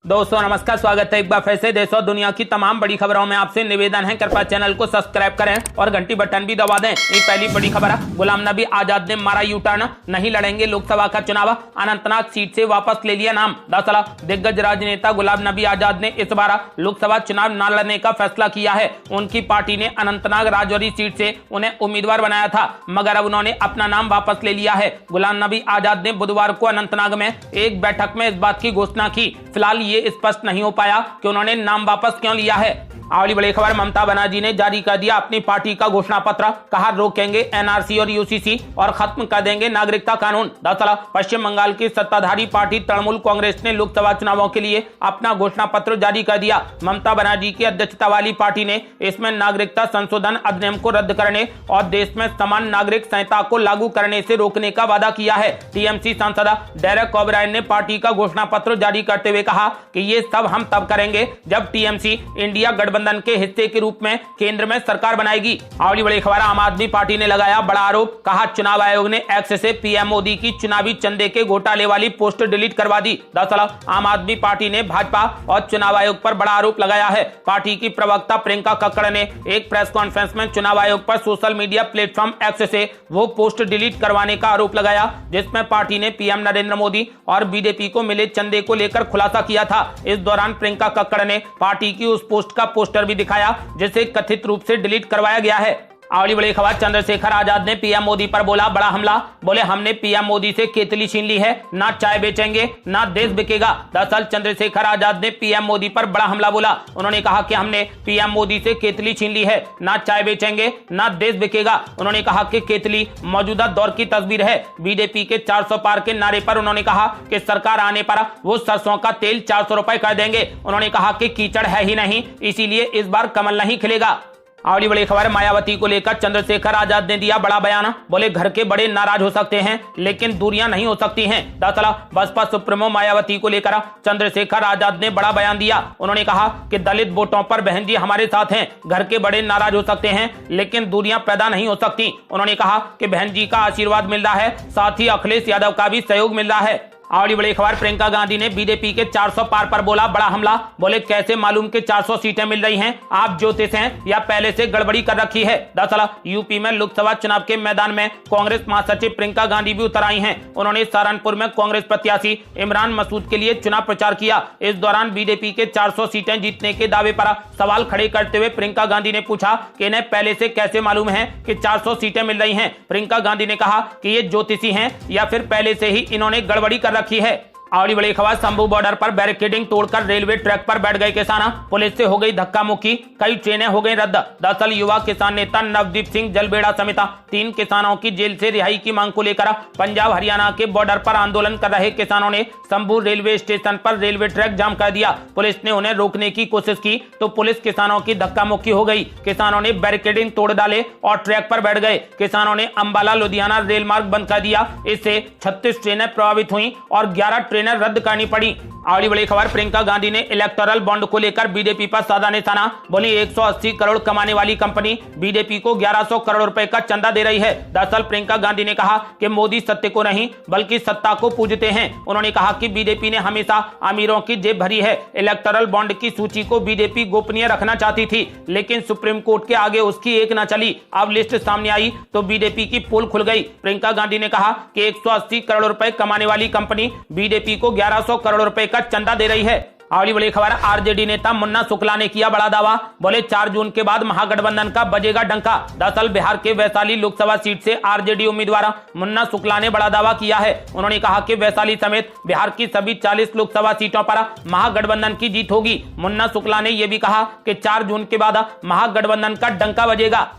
दोस्तों नमस्कार, स्वागत है एक बार फिर से देश और दुनिया की तमाम बड़ी खबरों में। आपसे निवेदन है, कृपया चैनल को सब्सक्राइब करें और घंटी बटन भी दबा दें। ये पहली बड़ी खबर है, गुलाम नबी आजाद ने मारा यू टर्न, नहीं लड़ेंगे लोकसभा का चुनाव, अनंतनाग सीट से वापस ले लिया नाम। दरअसल दिग्गज राजनेता गुलाम नबी आजाद ने इस बार लोकसभा चुनाव न लड़ने का फैसला किया है। उनकी पार्टी ने अनंतनाग राजौरी सीट से उन्हें उम्मीदवार बनाया था, मगर अब उन्होंने अपना नाम वापस ले लिया है। गुलाम नबी आजाद ने बुधवार को अनंतनाग में एक बैठक में इस बात की घोषणा की। फिलहाल ये स्पष्ट नहीं हो पाया कि उन्होंने नाम वापस क्यों लिया है। अगली बड़ी खबर, ममता बनर्जी ने जारी कर दिया अपनी पार्टी का घोषणा पत्र, कहा रोकेंगे एनआरसी और यूसीसी और खत्म कर देंगे नागरिकता कानून। दरअसल पश्चिम बंगाल की सत्ताधारी पार्टी तृणमूल कांग्रेस ने लोकसभा चुनावों के लिए अपना घोषणा पत्र जारी कर दिया। ममता बनर्जी की अध्यक्षता वाली पार्टी ने इसमें नागरिकता संशोधन अधिनियम को रद्द करने और देश में समान नागरिक संहिता को लागू करने से रोकने का वादा किया है। टीएमसी सांसद डेरेक ओब्रायन ने पार्टी का घोषणा पत्र जारी करते हुए कहा कि ये सब हम तब करेंगे जब टीएमसी इंडिया गठबंधन के हिस्से के रूप में केंद्र में सरकार बनाएगी। अगली बड़ी खबर, आम आदमी पार्टी ने लगाया बड़ा आरोप, कहा चुनाव आयोग ने एक्स से पीएम मोदी की चुनावी चंदे के घोटाले वाली पोस्ट डिलीट करवा दी। दरअसल आम आदमी पार्टी ने भाजपा और चुनाव आयोग पर बड़ा आरोप लगाया है। पार्टी की प्रवक्ता प्रियंका कक्कड़ ने एक प्रेस कॉन्फ्रेंस में चुनाव आयोग पर सोशल मीडिया प्लेटफॉर्म एक्स से वो पोस्ट डिलीट करवाने का आरोप लगाया जिसमें पार्टी ने पीएम नरेंद्र मोदी और बीजेपी को मिले चंदे को लेकर खुलासा किया था। इस दौरान प्रियंका कक्कड़ ने पार्टी की उस पोस्ट का पोस्टर भी दिखाया जिसे कथित रूप से डिलीट करवाया गया है। अगली बड़ी खबर, चंद्रशेखर आजाद ने पीएम मोदी पर बोला बड़ा हमला, बोले हमने पीएम मोदी से केतली छीन ली है, ना चाय बेचेंगे ना देश बिकेगा। दरअसल चंद्रशेखर आजाद ने पीएम मोदी पर बड़ा हमला बोला। उन्होंने कहा कि हमने पीएम मोदी से केतली छीन ली है, ना चाय बेचेंगे ना देश बिकेगा। उन्होंने कहा कि केतली मौजूदा दौर की तस्वीर है। बीजेपी के 400 पार के नारे पर उन्होंने कहा कि सरकार आने पर वो सरसों का तेल 400 रुपए कर देंगे। उन्होंने कहा कि कीचड़ है ही नहीं, इसीलिए इस बार कमल नहीं खिलेगा। अगली बड़ी खबर, मायावती को लेकर चंद्रशेखर आजाद ने दिया बड़ा बयान, बोले घर के बड़े नाराज हो सकते हैं लेकिन दूरियां नहीं हो सकती हैं। दरअसल बसपा सुप्रीमो मायावती को लेकर चंद्रशेखर आजाद ने बड़ा बयान दिया। उन्होंने कहा कि दलित वोटों पर बहन जी हमारे साथ हैं, घर के बड़े नाराज हो सकते हैं लेकिन दूरियां पैदा नहीं हो सकती। उन्होंने कहा कि बहन जी का आशीर्वाद मिल रहा है, साथ ही अखिलेश यादव का भी सहयोग मिल रहा है। अगली बड़ी खबर, प्रियंका गांधी ने बीजेपी के 400 पार पर बोला बड़ा हमला, बोले कैसे मालूम कि 400 सीटें मिल रही हैं, आप ज्योतिष हैं या पहले से गड़बड़ी कर रखी है। दरअसल यूपी में लोकसभा चुनाव के मैदान में कांग्रेस महासचिव प्रियंका गांधी भी उतर आई हैं। उन्होंने सहारनपुर में कांग्रेस प्रत्याशी इमरान मसूद के लिए चुनाव प्रचार किया। इस दौरान बीजेपी के 400 सीटें जीतने के दावे पर सवाल खड़े करते हुए प्रियंका गांधी ने पूछा कि इन्हें पहले से कैसे मालूम है कि 400 सीटें मिल रही हैं। प्रियंका गांधी ने कहा कि ये ज्योतिषी हैं या फिर पहले से ही इन्होंने गड़बड़ी कर रखी है। अगली बड़ी खबर, शंभू बॉर्डर पर बैरिकेडिंग तोड़कर रेलवे ट्रैक पर बैठ गए किसान, पुलिस से हो गई धक्का मुक्की, कई ट्रेनें हो गई रद्द। दरअसल युवा किसान नेता नवदीप सिंह जलबेड़ा समेत 3 किसानों की जेल से रिहाई की मांग को लेकर पंजाब हरियाणा के बॉर्डर पर आंदोलन कर रहे किसानों ने शंभू रेलवे स्टेशन पर रेलवे ट्रैक जाम कर दिया। पुलिस ने उन्हें रोकने की कोशिश की तो पुलिस किसानों की धक्का मुक्की हो गई। किसानों ने बैरिकेडिंग तोड़ डाले और ट्रैक पर बैठ गए। किसानों ने अंबाला लुधियाना रेल मार्ग बंद कर दिया। इससे 36 ट्रेनें प्रभावित हुई और 11 ट्रेनें रद्द करनी पड़ी। अगली बड़ी खबर, प्रियंका गांधी ने इलेक्टोरल बॉन्ड को लेकर बीजेपी पर साधा निशाना, बोली 180 करोड़ कमाने वाली कंपनी बीजेपी को 1100 करोड़ रुपए का चंदा दे रही है। दरअसल प्रियंका गांधी ने कहा कि मोदी सत्य को नहीं बल्कि सत्ता को पूजते हैं। उन्होंने कहा कि बीजेपी ने हमेशा अमीरों की जेब भरी है। इलेक्टोरल बॉन्ड की सूची को बीजेपी गोपनीय रखना चाहती थी लेकिन सुप्रीम कोर्ट के आगे उसकी एक न चली। अब लिस्ट सामने आई तो बीजेपी की पोल खुल गई। प्रियंका गांधी ने कहा कि 180 करोड़ रुपए कमाने वाली कंपनी बीजेपी को 1100 करोड़ रुपए का चंदा दे रही है। अगली बड़ी खबर, आरजेडी नेता मुन्ना शुक्ला ने किया बड़ा दावा, बोले 4 जून के बाद महागठबंधन का बजेगा डंका। दरअसल बिहार के वैशाली लोकसभा सीट से आरजेडी उम्मीदवार मुन्ना शुक्ला ने बड़ा दावा किया है। उन्होंने कहा कि वैशाली समेत बिहार की सभी 40 लोकसभा सीटों पर महागठबंधन की जीत होगी। मुन्ना शुक्ला ने यह भी कहा कि 4 जून के बाद महागठबंधन का डंका बजेगा।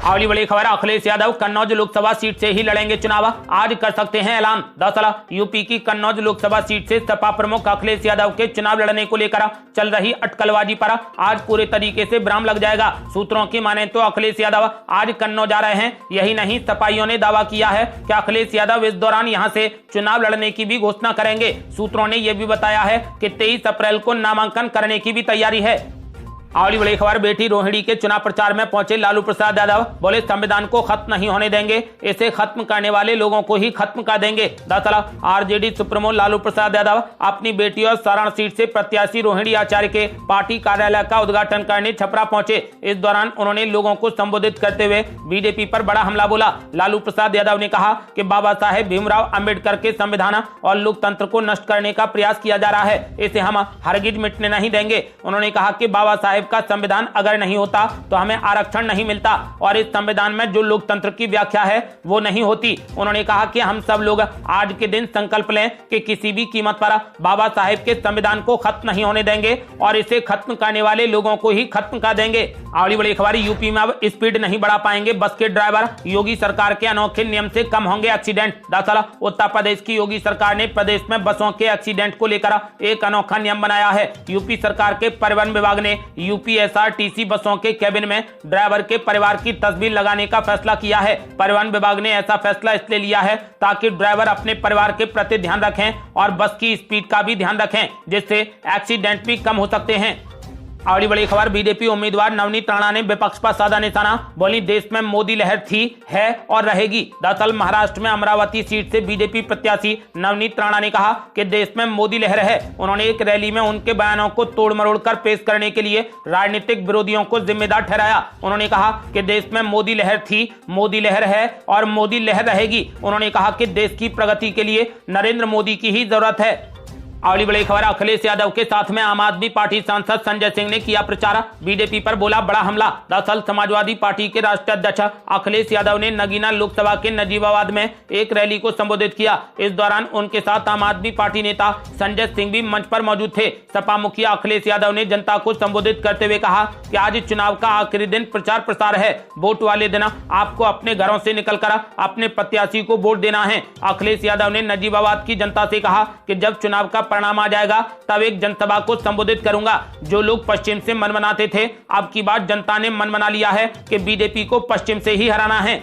अगली बड़ी खबर, अखिलेश यादव कन्नौज लोकसभा सीट से ही लड़ेंगे चुनाव, आज कर सकते हैं ऐलान। दरअसल यूपी की कन्नौज लोकसभा सीट से सपा प्रमुख अखिलेश यादव के चुनाव लड़ने को लेकर चल रही अटकलबाजी पर आज पूरे तरीके से विराम लग जाएगा। सूत्रों की माने तो अखिलेश यादव आज कन्नौज आ रहे हैं। यही नहीं, सपाइयों ने दावा किया है कि अखिलेश यादव इस दौरान यहां से चुनाव लड़ने की भी घोषणा करेंगे। सूत्रों ने यह भी बताया है कि 23 अप्रैल को नामांकन करने की भी तैयारी है। अगली बड़ी खबर, बेटी रोहिणी के चुनाव प्रचार में पहुंचे लालू प्रसाद यादव, बोले संविधान को खत्म नहीं होने देंगे, इसे खत्म करने वाले लोगों को ही खत्म कर देंगे। दरअसल आरजेडी सुप्रीमो लालू प्रसाद यादव अपनी बेटी और सारण सीट से प्रत्याशी रोहिणी आचार्य के पार्टी कार्यालय का उद्घाटन करने छपरा पहुंचे। इस दौरान उन्होंने लोगों को संबोधित करते हुए बीजेपी पर बड़ा हमला बोला। लालू प्रसाद यादव ने कहा कि बाबा साहेब भीमराव अंबेडकर के संविधान और लोकतंत्र को नष्ट करने का प्रयास किया जा रहा है, इसे हम हरगिज मिटने नहीं देंगे। उन्होंने कहा कि बाबा साहेब का संविधान अगर नहीं होता तो हमें आरक्षण नहीं मिलता और इस संविधान में जो लोकतंत्र की व्याख्या है वो नहीं होती। उन्होंने कहा कि हम सब लोग आज के दिन संकल्प लें कि किसी भी कीमत पर बाबा साहेब के संविधान को खत्म नहीं होने देंगे और इसे खत्म करने वाले लोगों को ही खत्म कर देंगे। अगली बड़ी खबर, यूपी में अब स्पीड नहीं बढ़ा पाएंगे बस के ड्राइवर, योगी सरकार के अनोखे नियम से कम होंगे एक्सीडेंट। दरअसल उत्तर प्रदेश की योगी सरकार ने प्रदेश में बसों के एक्सीडेंट को लेकर एक अनोखा नियम बनाया है। यूपी सरकार के परिवहन विभाग ने यूपीएसआरटीसी बसों के कैबिन में ड्राइवर के परिवार की तस्वीर लगाने का फैसला किया है। परिवहन विभाग ने ऐसा फैसला इसलिए लिया है ताकि ड्राइवर अपने परिवार के प्रति ध्यान रखें और बस की स्पीड का भी ध्यान रखें, जिससे एक्सीडेंट भी कम हो सकते हैं। अगली बड़ी खबर, बीजेपी उम्मीदवार नवनीत राणा ने विपक्ष पर साधा निशाना, बोली देश में मोदी लहर थी, है और रहेगी। दरअसल महाराष्ट्र में अमरावती सीट से बीजेपी प्रत्याशी नवनीत राणा ने कहा कि देश में मोदी लहर है। उन्होंने एक रैली में उनके बयानों को तोड़ मरोड़ कर पेश करने के लिए राजनीतिक विरोधियों को जिम्मेदार ठहराया। उन्होंने कहा कि देश में मोदी लहर थी, मोदी लहर है और मोदी लहर रहेगी। उन्होंने कहा कि देश की प्रगति के लिए नरेंद्र मोदी की ही जरूरत है। अगली बड़ी खबर, अखिलेश यादव के साथ में आम आदमी पार्टी सांसद संजय सिंह ने किया प्रचार, बीजेपी पर बोला बड़ा हमला। दरअसल समाजवादी पार्टी के राष्ट्रीय अध्यक्ष अखिलेश यादव ने नगीना लोकसभा के नजीबाबाद में एक रैली को संबोधित किया। इस दौरान उनके साथ आम आदमी पार्टी नेता संजय सिंह भी मंच पर मौजूद थे। सपा मुखिया अखिलेश यादव ने जनता को संबोधित करते हुए कहा कि आज चुनाव का आखिरी दिन प्रचार प्रसार है, वोट वाले दिन आपको अपने घरों से निकलकर अपने प्रत्याशी को वोट देना है। अखिलेश यादव ने नजीबाबाद की जनता से कहा कि जब चुनाव का परिणाम आ जाएगा तब एक जनसभा को संबोधित करूंगा। जो लोग पश्चिम से मन बनाते थे, अब की बात जनता ने मन बना लिया है कि बीजेपी को पश्चिम से ही हराना है।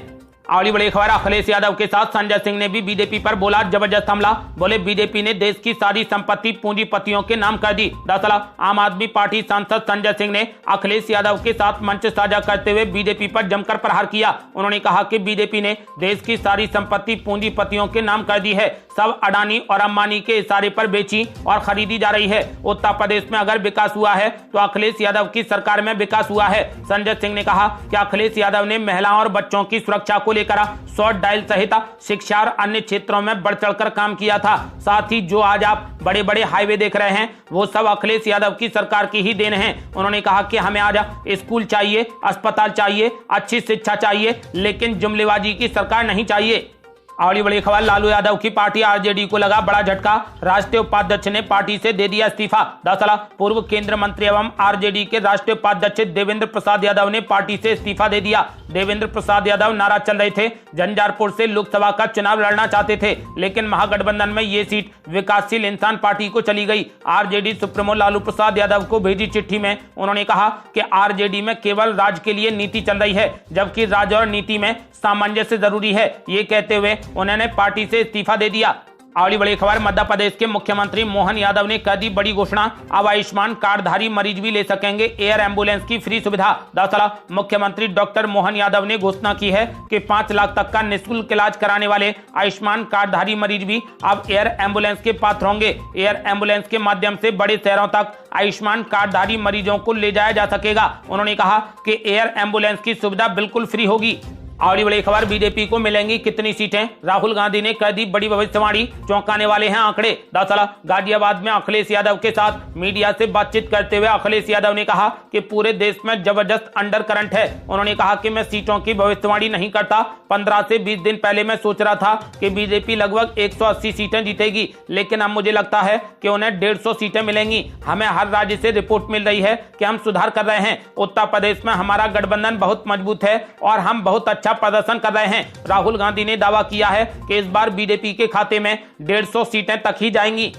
अगली बड़ी खबर, अखिलेश यादव के साथ संजय सिंह ने भी बीजेपी पर बोला जबरदस्त हमला, बोले बीजेपी ने देश की सारी संपत्ति पूंजीपतियों के नाम कर दी। दरअसल आम आदमी पार्टी सांसद संजय सिंह ने अखिलेश यादव के साथ मंच साझा करते हुए बीजेपी पर जमकर प्रहार किया। उन्होंने कहा कि बीजेपी ने देश की सारी संपत्ति पूंजीपतियों के नाम कर दी है, सब अडानी और अंबानी के इशारे पर बेची और खरीदी जा रही है। उत्तर प्रदेश में अगर विकास हुआ है तो अखिलेश यादव की सरकार में विकास हुआ है। संजय सिंह ने कहा कि अखिलेश यादव ने महिलाओं और बच्चों की सुरक्षा को लेकर शॉर्ट डायल सहित शिक्षा और अन्य क्षेत्रों में बढ़ चढ़कर काम किया था। साथ ही जो आज आप बड़े बड़े हाईवे देख रहे हैं वो सब अखिलेश यादव की सरकार की ही देन है। उन्होंने कहा कि हमें आज स्कूल चाहिए, अस्पताल चाहिए, अच्छी शिक्षा चाहिए, लेकिन जुमलेबाजी की सरकार नहीं चाहिए। अगली बड़ी खबर, लालू यादव की पार्टी आरजेडी को लगा बड़ा झटका, राष्ट्रीय उपाध्यक्ष ने पार्टी से दे दिया इस्तीफा। दरअसल पूर्व केंद्रीय मंत्री एवं आरजेडी के राष्ट्रीय उपाध्यक्ष देवेंद्र प्रसाद यादव ने पार्टी से इस्तीफा दे दिया। देवेंद्र प्रसाद यादव नाराज चल रहे थे, झंझारपुर से लोकसभा का चुनाव लड़ना चाहते थे, लेकिन महागठबंधन में ये सीट विकासशील इंसान पार्टी को चली गई। आरजेडी सुप्रीमो लालू प्रसाद यादव को भेजी चिट्ठी में उन्होंने कहा कि आरजेडी में केवल राज के लिए नीति चल रही है, जबकि राज और नीति में सामंजस्य जरूरी है। ये कहते हुए उन्होंने पार्टी से इस्तीफा दे दिया। अगली बड़ी खबर, मध्य प्रदेश के मुख्यमंत्री मोहन यादव ने कर दी बड़ी घोषणा, अब आयुष्मान कार्डधारी मरीज भी ले सकेंगे एयर एम्बुलेंस की फ्री सुविधा। दरअसल मुख्यमंत्री डॉक्टर मोहन यादव ने घोषणा की है कि 5 लाख तक का निःशुल्क इलाज कराने वाले आयुष्मान कार्डधारी मरीज भी अब एयर एम्बुलेंस के पात्र होंगे। एयर एम्बुलेंस के माध्यम से बड़े शहरों तक आयुष्मान कार्डधारी मरीजों को ले जाया जा सकेगा। उन्होंने कहा कि एयर एम्बुलेंस की सुविधा बिल्कुल फ्री होगी। अगली बड़ी खबर, बीजेपी को मिलेंगी कितनी सीटें, राहुल गांधी ने कर दी बड़ी भविष्यवाणी, चौंकाने वाले हैं आंकड़े। दरअसल गाजियाबाद में अखिलेश यादव के साथ मीडिया से बातचीत करते हुए अखिलेश यादव ने कहा कि पूरे देश में जबरदस्त अंडर करंट है। उन्होंने कहा कि मैं सीटों की भविष्यवाणी नहीं करता, 15 से 20 दिन पहले मैं सोच रहा था कि बीजेपी लगभग 180 सीटें जीतेगी, लेकिन अब मुझे लगता है कि उन्हें 150 सीटें मिलेंगी। हमें हर राज्य से रिपोर्ट मिल रही है कि हम सुधार कर रहे हैं। उत्तर प्रदेश में हमारा गठबंधन बहुत मजबूत है और हम बहुत अच्छा प्रदर्शन कर रहे हैं। राहुल गांधी ने दावा किया है कि इस बार बीजेपी के खाते में 150 सीटें तक ही जाएंगी।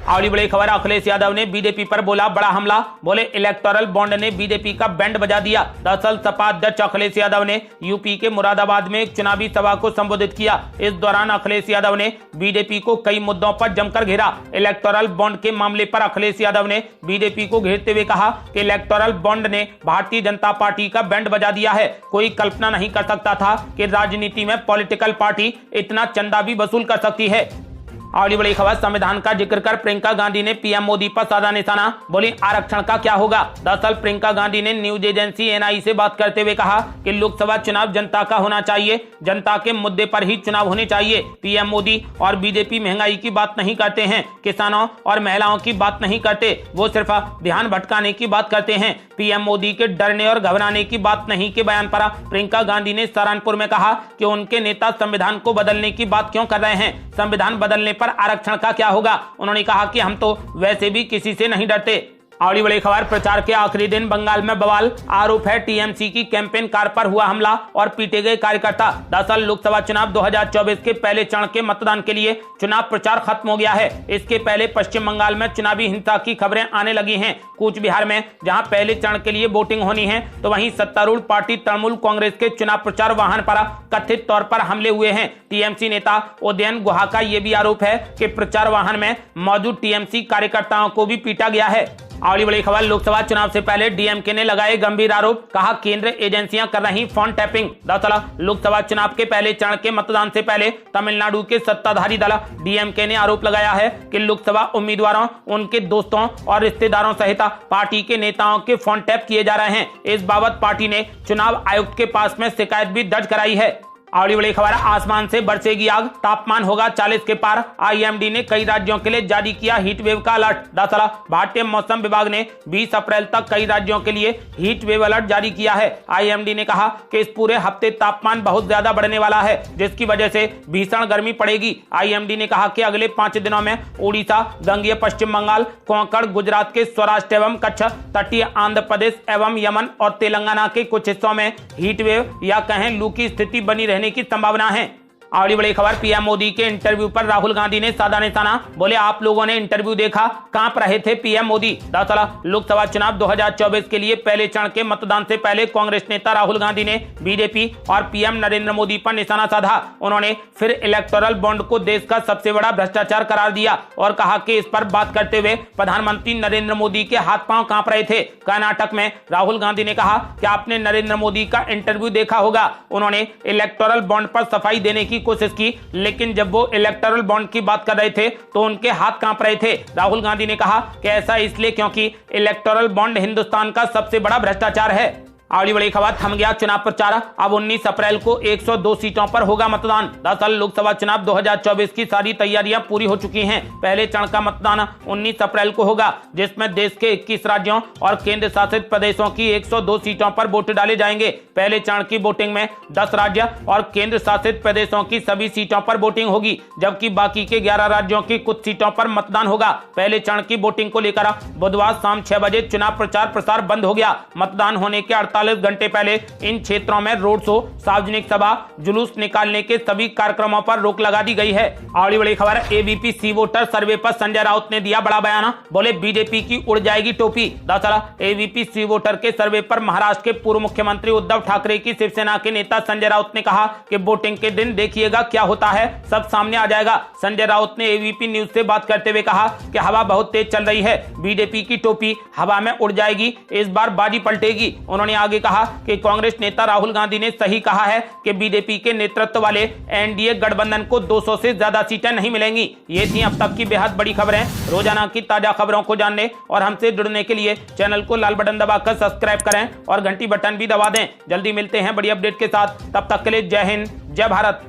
अगली बड़ी खबर, अखिलेश यादव ने बीजेपी पर बोला बड़ा हमला, बोले इलेक्टोरल बॉन्ड ने बीजेपी का बैंड बजा दिया। दरअसल सपा अध्यक्ष अखिलेश यादव ने यूपी के मुरादाबाद में एक चुनावी सभा को संबोधित किया। इस दौरान अखिलेश यादव ने बीजेपी को कई मुद्दों पर जमकर घेरा। इलेक्टोरल बॉन्ड के मामले पर अखिलेश यादव ने बीजेपी को घेरते हुए कहा कि इलेक्टोरल बॉन्ड ने भारतीय जनता पार्टी का बैंड बजा दिया है। कोई कल्पना नहीं कर सकता था कि राजनीति में पॉलिटिकल पार्टी इतना चंदा भी वसूल कर सकती है। अगली बड़ी खबर, संविधान का जिक्र कर प्रियंका गांधी ने पीएम मोदी पर साधा निशाना, बोली आरक्षण का क्या होगा। दरअसल प्रियंका गांधी ने न्यूज एजेंसी एनआई से बात करते हुए कहा कि लोकसभा चुनाव जनता का होना चाहिए, जनता के मुद्दे पर ही चुनाव होने चाहिए। पीएम मोदी और बीजेपी महंगाई की बात नहीं करते हैं, किसानों और महिलाओं की बात नहीं करते, वो सिर्फ ध्यान भटकाने की बात करते हैं। पीएम मोदी के डरने और घबराने की बात नहीं के बयान पर प्रियंका गांधी ने सहारनपुर में कहा कि उनके नेता संविधान को बदलने की बात क्यों कर रहे हैं, संविधान बदलने पर आरक्षण का क्या होगा। उन्होंने कहा कि हम तो वैसे भी किसी से नहीं डरते। अगली बड़ी खबर, प्रचार के आखिरी दिन बंगाल में बवाल, आरोप है टीएमसी की कैंपेन कार पर हुआ हमला और पीटे गए कार्यकर्ता। दरअसल लोकसभा चुनाव 2024 के पहले चरण के मतदान के लिए चुनाव प्रचार खत्म हो गया है। इसके पहले पश्चिम बंगाल में चुनावी हिंसा की खबरें आने लगी हैं। कूच बिहार में जहां पहले चरण के लिए वोटिंग होनी है, तो वहीं सत्तारूढ़ पार्टी तृणमूल कांग्रेस के चुनाव प्रचार वाहन पर कथित तौर पर हमले हुए हैं। टीएमसी नेता उदयन गुहा का यह भी आरोप है कि प्रचार वाहन में मौजूद टीएमसी कार्यकर्ताओं को भी पीटा गया है। अगली बड़ी खबर, लोकसभा चुनाव से पहले डीएमके ने लगाए गंभीर आरोप, कहा केंद्र एजेंसियां कर रही फोन टैपिंग। दरअसल लोकसभा चुनाव के पहले चरण के मतदान से पहले तमिलनाडु के सत्ताधारी दल डीएमके ने आरोप लगाया है कि लोकसभा उम्मीदवारों, उनके दोस्तों और रिश्तेदारों सहित पार्टी के नेताओं के फोन टैप किए जा रहे हैं। इस बाबत पार्टी ने चुनाव आयुक्त के पास में शिकायत भी दर्ज कराई है। अगली बड़ी खबर, आसमान से बरसेगी आग, तापमान होगा 40 के पार। आईएमडी ने कई राज्यों के लिए जारी किया हीट वेव का अलर्ट। दरअसल भारतीय मौसम विभाग ने 20 अप्रैल तक कई राज्यों के लिए हीट वेव अलर्ट जारी किया है। आईएमडी ने कहा कि इस पूरे हफ्ते तापमान बहुत ज्यादा बढ़ने वाला है, जिसकी वजह से भीषण गर्मी पड़ेगी। आईएमडी ने कहा कि अगले 5 दिनों में उड़ीसा, गंगीय पश्चिम बंगाल, कोंकण, गुजरात के सौराष्ट्र एवं कच्छ, तटीय आंध्र प्रदेश एवं यमन और तेलंगाना के कुछ हिस्सों में हीट वेव या कहें लू की स्थिति बनी रहने की संभावना है। अगली बड़ी खबर, पीएम मोदी के इंटरव्यू पर राहुल गांधी ने साधा निशाना, बोले आप लोगों ने इंटरव्यू देखा, कांप रहे थे पीएम मोदी। दरअसल लोकसभा चुनाव 2024 के लिए पहले चरण के मतदान से पहले कांग्रेस नेता राहुल गांधी ने बीजेपी और पीएम नरेंद्र मोदी पर निशाना साधा। उन्होंने फिर इलेक्टोरल बॉन्ड को देश का सबसे बड़ा भ्रष्टाचार करार दिया और कहा कि इस पर बात करते हुए प्रधानमंत्री नरेंद्र मोदी के हाथ पांव कांप रहे थे। कर्नाटक में राहुल गांधी ने कहा कि आपने नरेंद्र मोदी का इंटरव्यू देखा होगा, उन्होंने इलेक्टोरल बॉन्ड पर सफाई देने की कोशिश की, लेकिन जब वो इलेक्टोरल बॉन्ड की बात कर रहे थे तो उनके हाथ कांप रहे थे। राहुल गांधी ने कहा कि ऐसा इसलिए क्योंकि इलेक्टोरल बॉन्ड हिंदुस्तान का सबसे बड़ा भ्रष्टाचार है। अगली बड़ी खबर, थम गया चुनाव प्रचार, अब 19 अप्रैल को 102 सीटों पर होगा मतदान। दरअसल लोकसभा चुनाव 2024 की सारी तैयारियां पूरी हो चुकी हैं। पहले चरण का मतदान 19 अप्रैल को होगा, जिसमें देश के 21 राज्यों और केंद्र शासित प्रदेशों की 102 सीटों पर वोट डाले जाएंगे। पहले चरण की वोटिंग में 10 राज्य और केंद्र शासित प्रदेशों की सभी सीटों पर वोटिंग होगी, जबकि बाकी के 11 राज्यों की कुछ सीटों पर मतदान होगा। पहले चरण की वोटिंग को लेकर बुधवार शाम 6 बजे चुनाव प्रचार प्रसार बंद हो गया। मतदान होने के 48 घंटे पहले इन क्षेत्रों में रोड शो, सार्वजनिक सभा, जुलूस निकालने के सभी कार्यक्रमों पर रोक लगा दी गई है। अगली बड़ी खबर, एबीपी सी वोटर सर्वे पर संजय राउत ने दिया बड़ा बयान, बोले बीजेपी की उड़ जाएगी टोपी। दरअसल एबीपी सी वोटर के सर्वे पर महाराष्ट्र के पूर्व मुख्यमंत्री उद्धव ठाकरे की शिवसेना के नेता संजय राउत ने कहा कि वोटिंग के दिन देखिएगा क्या होता है, सब सामने आ जाएगा। संजय राउत ने एबीपी न्यूज से बात करते हुए कहा कि हवा बहुत तेज चल रही है, बीजेपी की टोपी हवा में उड़ जाएगी, इस बार बाजी पलटेगी। उन्होंने आगे कहा कि कांग्रेस नेता राहुल गांधी ने सही कहा है कि बीजेपी के नेतृत्व वाले एनडीए गठबंधन को 200 से ज्यादा सीटें नहीं मिलेंगी। ये थी अब तक की बेहद बड़ी खबरें। रोजाना की ताजा खबरों को जानने और हमसे जुड़ने के लिए चैनल को लाल बटन दबाकर सब्सक्राइब करें और घंटी बटन भी दबा दें। जल्दी मिलते हैं बड़ी अपडेट के साथ, तब तक के लिए जय हिंद, जय भारत।